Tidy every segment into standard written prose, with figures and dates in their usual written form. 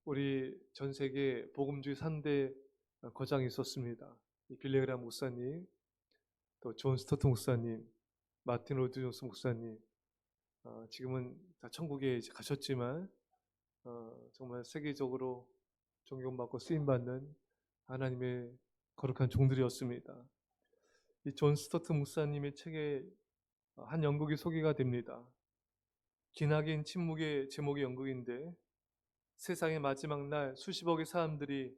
우리 전 세계 복음주의 3대 거장이 있었습니다. 빌리그람 목사님, 또 존 스토트 목사님, 마틴 로드 존스 목사님. 지금은 다 천국에 이제 가셨지만 정말 세계적으로 존경받고 쓰임받는 하나님의 거룩한 종들이었습니다. 이 존 스토트 목사님의 책에 한 연극이 소개가 됩니다. 기나긴 침묵의 제목의 연극인데, 세상의 마지막 날 수십억의 사람들이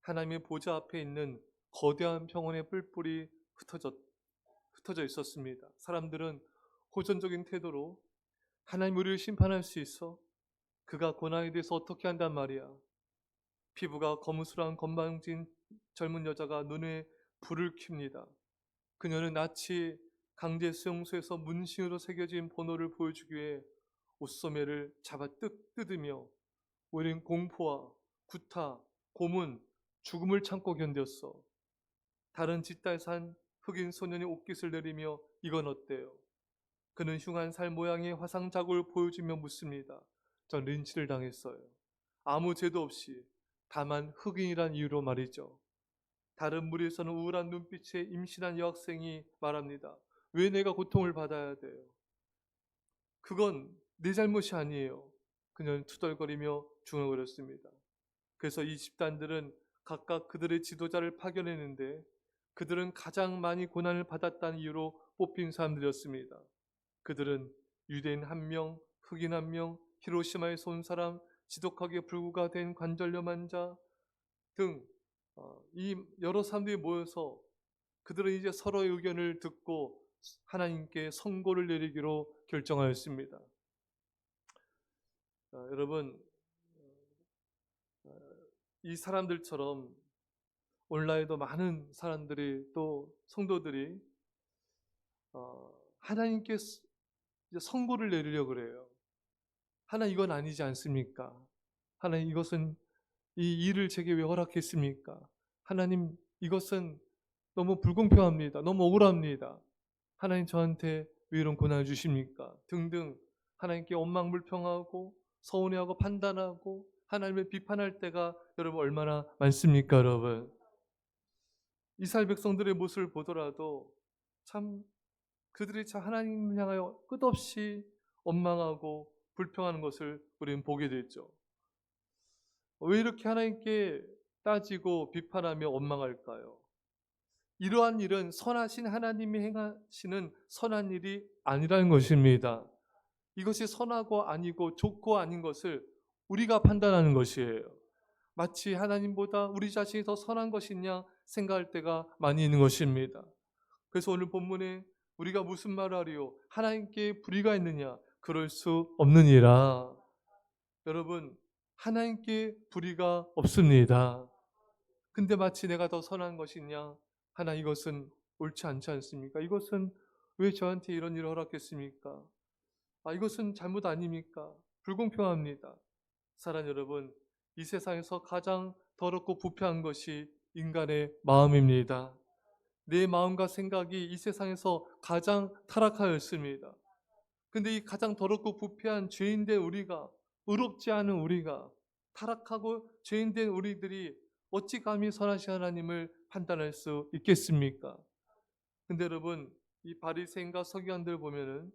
하나님의 보좌 앞에 있는 거대한 평원의 뿔뿔이 흩어져 있었습니다. 사람들은 호전적인 태도로 하나님 우리를 심판할 수 있어? 그가 고난에 대해서 어떻게 한단 말이야? 피부가 거무스런 건방진 젊은 여자가 눈에 불을 켭니다. 그녀는 나치 강제 수용소에서 문신으로 새겨진 번호를 보여주기 위해 옷소매를 잡아 뜯으며 우린 공포와 구타, 고문, 죽음을 참고 견뎠어. 다른 짓달 산 흑인 소년이 옷깃을 내리며 이건 어때요? 그는 흉한 살 모양의 화상 자국을 보여주며 묻습니다. 전 린치를 당했어요. 아무 죄도 없이, 다만 흑인이란 이유로 말이죠. 다른 무리에서는 우울한 눈빛에 임신한 여학생이 말합니다. 왜 내가 고통을 받아야 돼요? 그건 내 잘못이 아니에요. 그녀는 투덜거리며 중얼거렸습니다. 그래서 이 집단들은 각각 그들의 지도자를 파견했는데, 그들은 가장 많이 고난을 받았다는 이유로 뽑힌 사람들이었습니다. 그들은 유대인 1명, 흑인 1명, 히로시마에서 온 사람, 지독하게 불구가 된 관절염 환자 등 이 여러 사람들이 모여서 그들은 이제 서로의 의견을 듣고 하나님께 선고를 내리기로 결정하였습니다. 여러분, 이 사람들처럼 온라인에도 많은 사람들이, 또 성도들이 하나님께 이제 선고를 내리려고 그래요. 하나님, 이건 아니지 않습니까? 하나님, 이것은, 이 일을 제게 왜 허락했습니까? 하나님, 이것은 너무 불공평합니다. 너무 억울합니다. 하나님, 저한테 왜 이런 고난을 주십니까? 등등 하나님께 원망불평하고 서운해하고 판단하고 하나님을 비판할 때가 여러분 얼마나 많습니까, 여러분? 이스라엘 백성들의 모습을 보더라도 참 그들이 참 하나님을 향하여 끝없이 원망하고 불평하는 것을 우리는 보게 되죠. 왜 이렇게 하나님께 따지고 비판하며 원망할까요? 이러한 일은 선하신 하나님이 행하시는 선한 일이 아니라는 것입니다. 이것이 선하고 아니고 좋고 아닌 것을 우리가 판단하는 것이에요. 마치 하나님보다 우리 자신이 더 선한 것이냐 생각할 때가 많이 있는 것입니다. 그래서 오늘 본문에 우리가 무슨 말을 하리요? 하나님께 불의가 있느냐? 그럴 수 없느니라. 여러분, 하나님께 불의가 없습니다. 근데 마치 내가 더 선한 것이냐? 하나, 이것은 옳지 않지 않습니까? 이것은 왜 저한테 이런 일을 허락했습니까? 이것은 잘못 아닙니까? 불공평합니다. 사랑 여러분, 이 세상에서 가장 더럽고 부패한 것이 인간의 마음입니다. 내 마음과 생각이 이 세상에서 가장 타락하였습니다. 근데 이 가장 더럽고 부패한 죄인된 우리가, 의롭지 않은 우리가, 타락하고 죄인된 우리들이 어찌 감히 선하신 하나님을 판단할 수 있겠습니까? 근데 여러분, 이 바리새인과 서기관들 보면은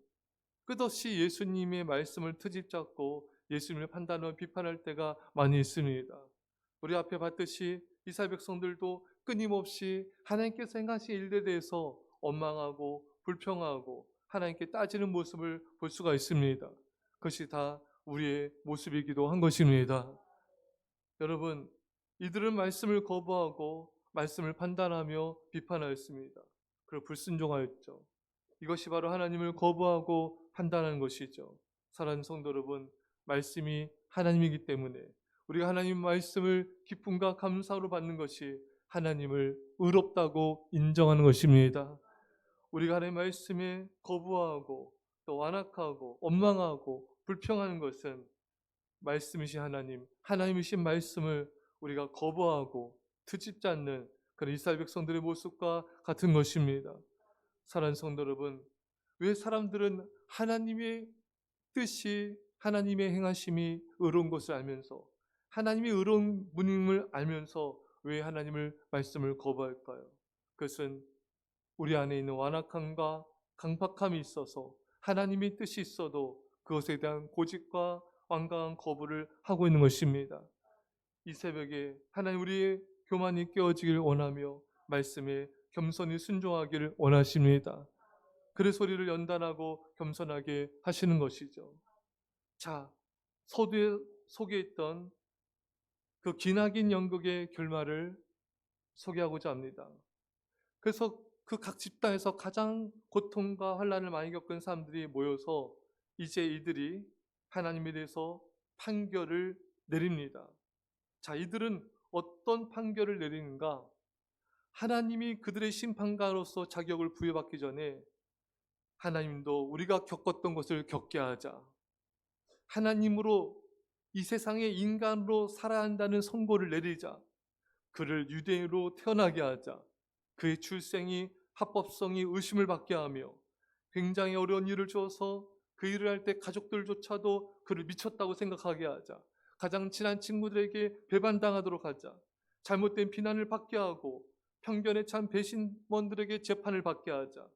끝없이 예수님의 말씀을 트집잡고 예수님을 판단하고 비판할 때가 많이 있습니다. 우리 앞에 봤듯이 이스라엘 백성들도 끊임없이 하나님께서 행하신 일에 대해서 원망하고 불평하고 하나님께 따지는 모습을 볼 수가 있습니다. 그것이 다 우리의 모습이기도 한 것입니다. 여러분, 이들은 말씀을 거부하고 말씀을 판단하며 비판하였습니다. 그리고 불순종하였죠. 이것이 바로 하나님을 거부하고 판단하는 것이죠. 사랑하는 성도 여러분, 말씀이 하나님이기 때문에 우리가 하나님 말씀을 기쁨과 감사로 받는 것이 하나님을 의롭다고 인정하는 것입니다. 우리가 하나님 말씀에 거부하고 또 완악하고 원망하고 불평하는 것은 말씀이신 하나님, 하나님이신 말씀을 우리가 거부하고 트집지 않는 그런 이스라엘 백성들의 모습과 같은 것입니다. 사랑하는 성도 여러분, 왜 사람들은 하나님의 뜻이, 하나님의 행하심이 의로운 것을 알면서 하나님이 의로운 분임을 알면서 왜 하나님을 말씀을 거부할까요? 그것은 우리 안에 있는 완악함과 강박함이 있어서 하나님의 뜻이 있어도 그것에 대한 고집과 완강한 거부를 하고 있는 것입니다. 이 새벽에 하나님 우리의 교만이 깨어지길 원하며 말씀에 겸손히 순종하기를 원하십니다. 그의 소리를 연단하고 겸손하게 하시는 것이죠. 자, 서두에 속에 있던 그 기나긴 연극의 결말을 소개하고자 합니다. 그래서 그 각 집단에서 가장 고통과 환난을 많이 겪은 사람들이 모여서 이제 이들이 하나님에 대해서 판결을 내립니다. 자, 이들은 어떤 판결을 내리는가? 하나님이 그들의 심판가로서 자격을 부여받기 전에 하나님도 우리가 겪었던 것을 겪게 하자. 하나님으로 이 세상에 인간으로 살아야 한다는 선고를 내리자. 그를 유대인으로 태어나게 하자. 그의 출생이 합법성이 의심을 받게 하며 굉장히 어려운 일을 줘서 그 일을 할 때 가족들조차도 그를 미쳤다고 생각하게 하자. 가장 친한 친구들에게 배반당하도록 하자. 잘못된 비난을 받게 하고 편견에 찬 배신원들에게 재판을 받게 하자.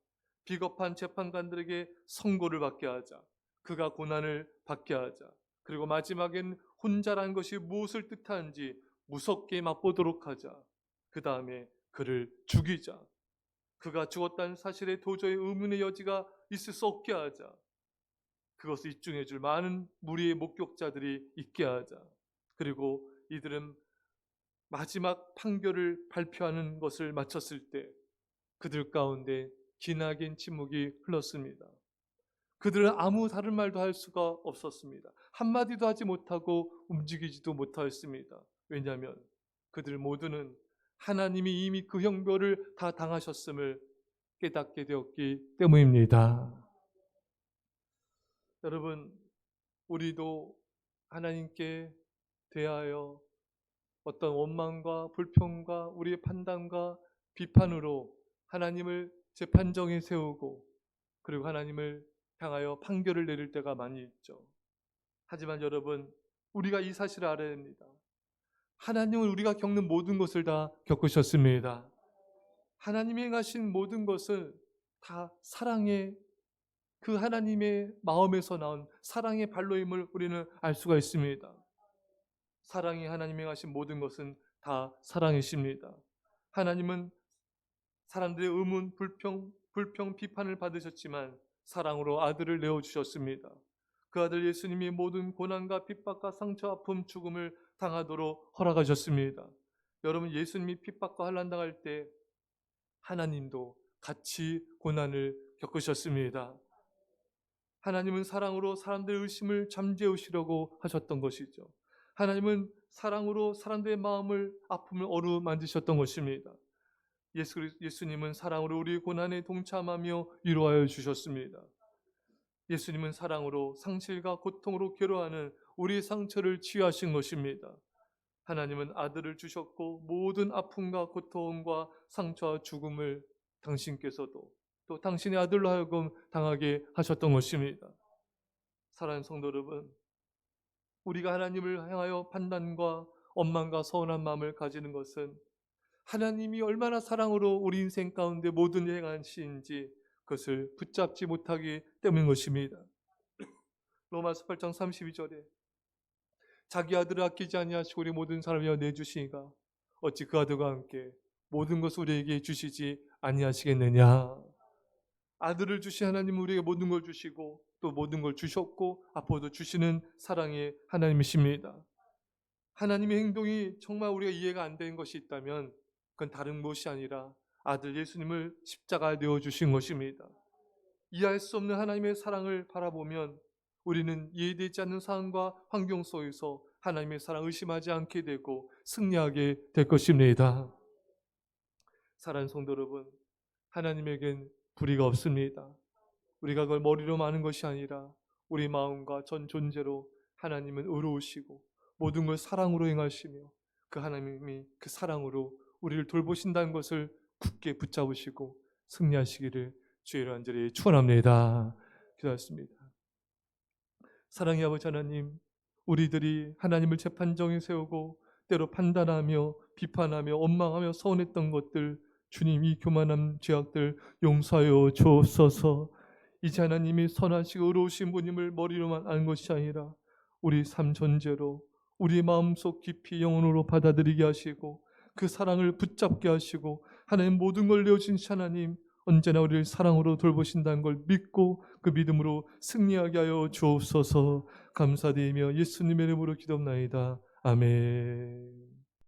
비겁한 재판관들에게 선고를 받게 하자. 그가 고난을 받게 하자. 그리고 마지막엔 혼자라는 것이 무엇을 뜻하는지 무섭게 맛보도록 하자. 그 다음에 그를 죽이자. 그가 죽었다는 사실에 도저히 의문의 여지가 있을 수 없게 하자. 그것을 입증해 줄 많은 무리의 목격자들이 있게 하자. 그리고 이들은 마지막 판결을 발표하는 것을 마쳤을 때 그들 가운데 기나긴 침묵이 흘렀습니다. 그들은 아무 다른 말도 할 수가 없었습니다. 한마디도 하지 못하고 움직이지도 못하였습니다. 왜냐하면 그들 모두는 하나님이 이미 그 형벌을 다 당하셨음을 깨닫게 되었기 때문입니다. 여러분, 우리도 하나님께 대하여 어떤 원망과 불평과 우리의 판단과 비판으로 하나님을 재판정에 세우고 그리고 하나님을 향하여 판결을 내릴 때가 많이 있죠. 하지만 여러분, 우리가 이 사실을 알아야 합니다. 하나님은 우리가 겪는 모든 것을 다 겪으셨습니다. 하나님이 행하신 모든 것을 다 사랑의 그 하나님의 마음에서 나온 사랑의 발로임을 우리는 알 수가 있습니다. 사랑이 하나님이 행하신 모든 것은 다 사랑이십니다. 하나님은 사람들의 의문, 불평, 비판을 받으셨지만 사랑으로 아들을 내어주셨습니다. 그 아들 예수님이 모든 고난과 핍박과 상처, 아픔, 죽음을 당하도록 허락하셨습니다. 여러분, 예수님이 핍박과 환난 당할 때 하나님도 같이 고난을 겪으셨습니다. 하나님은 사랑으로 사람들의 의심을 잠재우시려고 하셨던 것이죠. 하나님은 사랑으로 사람들의 마음을, 아픔을 어루만지셨던 것입니다. 예수님은 사랑으로 우리 고난에 동참하며 위로하여 주셨습니다. 예수님은 사랑으로 상실과 고통으로 괴로워하는 우리의 상처를 치유하신 것입니다. 하나님은 아들을 주셨고 모든 아픔과 고통과 상처와 죽음을 당신께서도 또 당신의 아들로 하여금 당하게 하셨던 것입니다. 사랑하는 성도 여러분, 우리가 하나님을 향하여 판단과 원망과 서운한 마음을 가지는 것은 하나님이 얼마나 사랑으로 우리 인생 가운데 모든 일을 행하시는지 그것을 붙잡지 못하기 때문인 것입니다. 로마서 8장 32절에 자기 아들을 아끼지 아니하시고 우리 모든 사람을 위하여 내주시니가 어찌 그 아들과 함께 모든 것을 우리에게 주시지 아니하시겠느냐. 아들을 주신 하나님은 우리에게 모든 걸 주시고 또 모든 걸 주셨고 앞으로도 주시는 사랑의 하나님이십니다. 하나님의 행동이 정말 우리가 이해가 안 되는 것이 있다면 그건 다른 것이 아니라 아들 예수님을 십자가에 내어주신 것입니다. 이해할 수 없는 하나님의 사랑을 바라보면 우리는 이해되지 않는 상황과 환경 속에서 하나님의 사랑을 의심하지 않게 되고 승리하게 될 것입니다. 사랑하는 성도 여러분, 하나님에겐 불의가 없습니다. 우리가 그걸 머리로 마는 것이 아니라 우리 마음과 전 존재로 하나님은 의로우시고 모든 걸 사랑으로 행하시며 그 하나님이 그 사랑으로 우리를 돌보신다는 것을 굳게 붙잡으시고 승리하시기를 주의 간절히 축원합니다. 기도하겠습니다. 사랑의 아버지 하나님, 우리들이 하나님을 재판정에 세우고 때로 판단하며 비판하며 원망하며 서운했던 것들, 주님 이 교만한 죄악들 용서하여 주옵소서. 이제 하나님이 선하시고 의로우신 분임을 머리로만 아는 것이 아니라 우리 삶 전체로 우리 마음속 깊이 영혼으로 받아들이게 하시고 그 사랑을 붙잡게 하시고 하나님 모든 걸 내어주신 하나님 언제나 우리를 사랑으로 돌보신다는 걸 믿고 그 믿음으로 승리하게 하여 주옵소서. 감사드리며 예수님의 이름으로 기도합나이다. 아멘.